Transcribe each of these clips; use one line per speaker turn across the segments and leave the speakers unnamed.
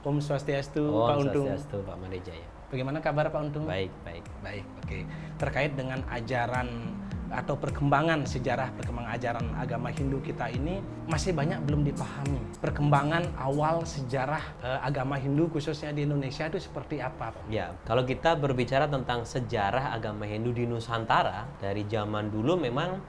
Om Swastiastu,
Om
Pak Untung.
Swastiastu, Pak Mandejaya.
Bagaimana kabar Pak Untung?
Baik, baik.
Baik, oke. Terkait dengan ajaran atau perkembangan sejarah perkembangan ajaran agama Hindu kita ini masih banyak belum dipahami. Perkembangan awal sejarah agama Hindu khususnya di Indonesia itu seperti apa, Pak?
Ya, kalau kita berbicara tentang sejarah agama Hindu di Nusantara dari zaman dulu memang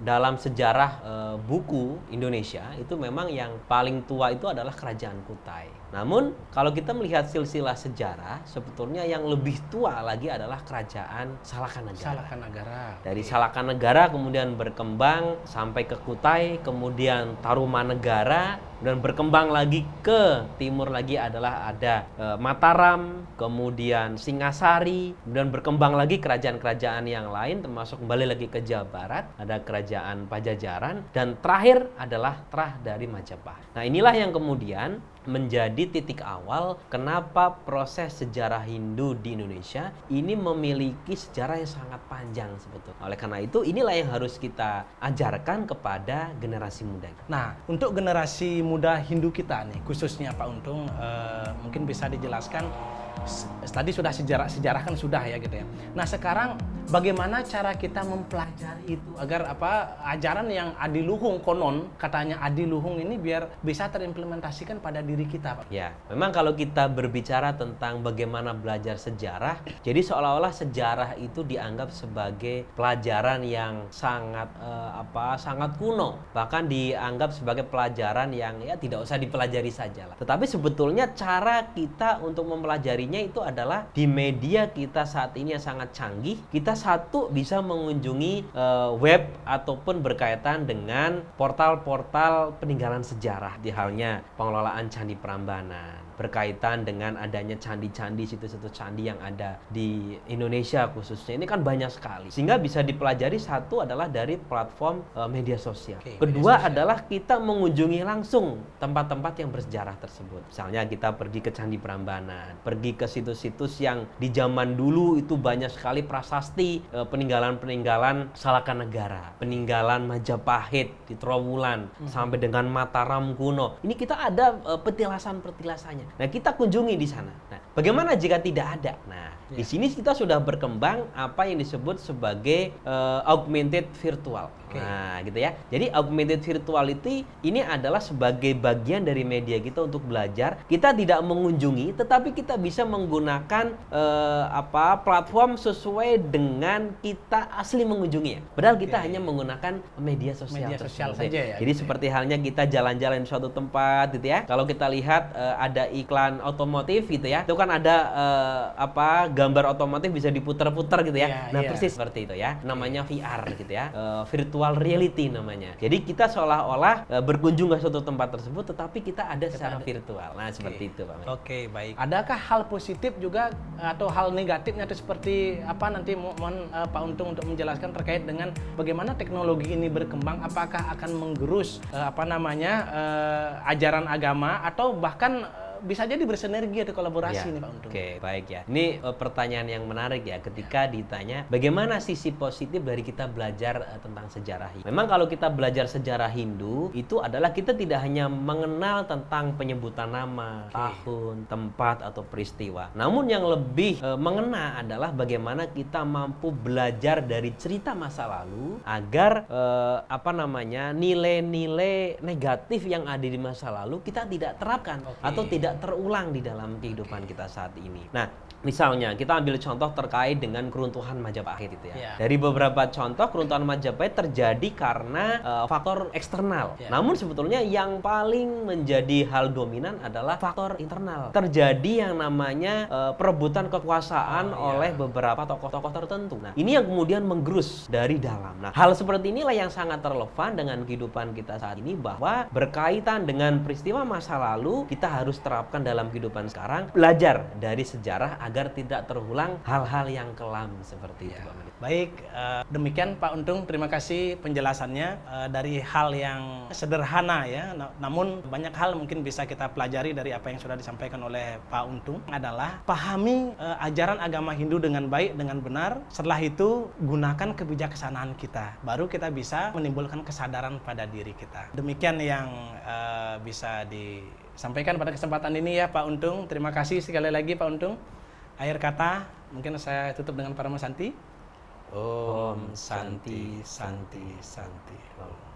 dalam sejarah buku Indonesia itu memang yang paling tua itu adalah Kerajaan Kutai. Namun kalau kita melihat silsilah sejarah sebetulnya yang lebih tua lagi adalah Kerajaan Salakanagara.
Salakanagara.
Dari Salakanagara kemudian berkembang sampai ke Kutai, kemudian Tarumanegara, dan berkembang lagi ke timur lagi adalah ada Mataram, kemudian Singasari, dan berkembang lagi kerajaan-kerajaan yang lain termasuk kembali lagi ke Jawa Barat, ada Kerajaan Pajajaran, dan terakhir adalah Trah dari Majapahit. Nah, inilah yang kemudian menjadi titik awal kenapa proses sejarah Hindu di Indonesia ini memiliki sejarah yang sangat panjang sebetulnya. Oleh karena itu inilah yang harus kita ajarkan kepada generasi muda.
Nah, untuk generasi muda Hindu kita nih, khususnya Pak Untung, mungkin bisa dijelaskan. Tadi sudah sejarah kan sudah ya gitu ya. Nah, sekarang bagaimana cara kita mempelajari itu agar ajaran yang adiluhung konon katanya adiluhung ini biar bisa terimplementasikan pada diri kita, Pak.
Ya, memang kalau kita berbicara tentang bagaimana belajar sejarah, jadi seolah-olah sejarah itu dianggap sebagai pelajaran yang sangat sangat kuno, bahkan dianggap sebagai pelajaran yang ya tidak usah dipelajari saja lah. Tetapi sebetulnya cara kita untuk mempelajarinya itu adalah di media kita saat ini yang sangat canggih. Kita satu bisa mengunjungi web ataupun berkaitan dengan portal-portal peninggalan sejarah di halnya pengelolaan Candi Prambanan, berkaitan dengan adanya candi-candi, situs-situs candi yang ada di Indonesia khususnya. Ini kan banyak sekali. Sehingga bisa dipelajari satu adalah dari platform media sosial. Kedua adalah kita mengunjungi langsung tempat-tempat yang bersejarah tersebut. Misalnya kita pergi ke Candi Prambanan, pergi ke situs-situs yang di zaman dulu itu banyak sekali prasasti, peninggalan-peninggalan Salakanagara, peninggalan Majapahit di Trowulan, sampai dengan Mataram kuno. Ini kita ada petilasan-petilasannya. Nah, kita kunjungi di sana. Nah, bagaimana jika tidak ada? Nah, di sini kita sudah berkembang apa yang disebut sebagai augmented virtual. Nah, gitu ya. Jadi augmented virtuality ini adalah sebagai bagian dari media kita untuk belajar. Kita tidak mengunjungi, tetapi kita bisa menggunakan platform sesuai dengan kita asli mengunjunginya. Padahal kita hanya menggunakan media sosial
saja ya.
Jadi seperti halnya kita jalan-jalan di suatu tempat gitu ya. Kalau kita lihat ada iklan otomotif gitu ya. Itu kan ada gambar otomotif bisa diputar-putar gitu ya. Persis seperti itu ya. Namanya VR gitu ya. Virtual reality namanya. Jadi kita seolah-olah berkunjung ke suatu tempat tersebut tetapi kita ada secara virtual. Nah, seperti itu, Pak.
Oke, baik. Adakah hal positif juga atau hal negatifnya itu seperti apa nanti mohon Pak Untung untuk menjelaskan terkait dengan bagaimana teknologi ini berkembang, apakah akan menggerus ajaran agama atau bahkan bisa jadi bersinergi atau kolaborasi nih Pak Untung.
Oke, baik ya. Ini pertanyaan yang menarik ya ketika ditanya bagaimana sisi positif dari kita belajar tentang sejarah Hindu. Memang kalau kita belajar sejarah Hindu itu adalah kita tidak hanya mengenal tentang penyebutan nama, tahun, tempat atau peristiwa. Namun yang lebih mengena adalah bagaimana kita mampu belajar dari cerita masa lalu agar nilai-nilai negatif yang ada di masa lalu kita tidak terapkan atau tidak terulang di dalam kehidupan kita saat ini. Nah, misalnya kita ambil contoh terkait dengan keruntuhan Majapahit itu ya. Dari beberapa contoh keruntuhan Majapahit terjadi karena faktor eksternal. Namun sebetulnya yang paling menjadi hal dominan adalah faktor internal. Terjadi yang namanya perebutan kekuasaan oleh beberapa tokoh-tokoh tertentu. Nah, ini yang kemudian menggerus dari dalam. Nah, hal seperti inilah yang sangat relevan dengan kehidupan kita saat ini bahwa berkaitan dengan peristiwa masa lalu kita harus terapkan dalam kehidupan sekarang, belajar dari sejarah agar tidak terulang hal-hal yang kelam seperti itu.
Baik, demikian Pak Untung, terima kasih penjelasannya dari hal yang sederhana ya, namun banyak hal mungkin bisa kita pelajari dari apa yang sudah disampaikan oleh Pak Untung adalah pahami ajaran agama Hindu dengan baik, dengan benar. Setelah itu gunakan kebijaksanaan kita, baru kita bisa menimbulkan kesadaran pada diri kita. Demikian yang bisa sampaikan pada kesempatan ini ya Pak Untung. Terima kasih sekali lagi Pak Untung. Akhir kata mungkin saya tutup dengan Parama Santi. Om Santi Santi Santi Om.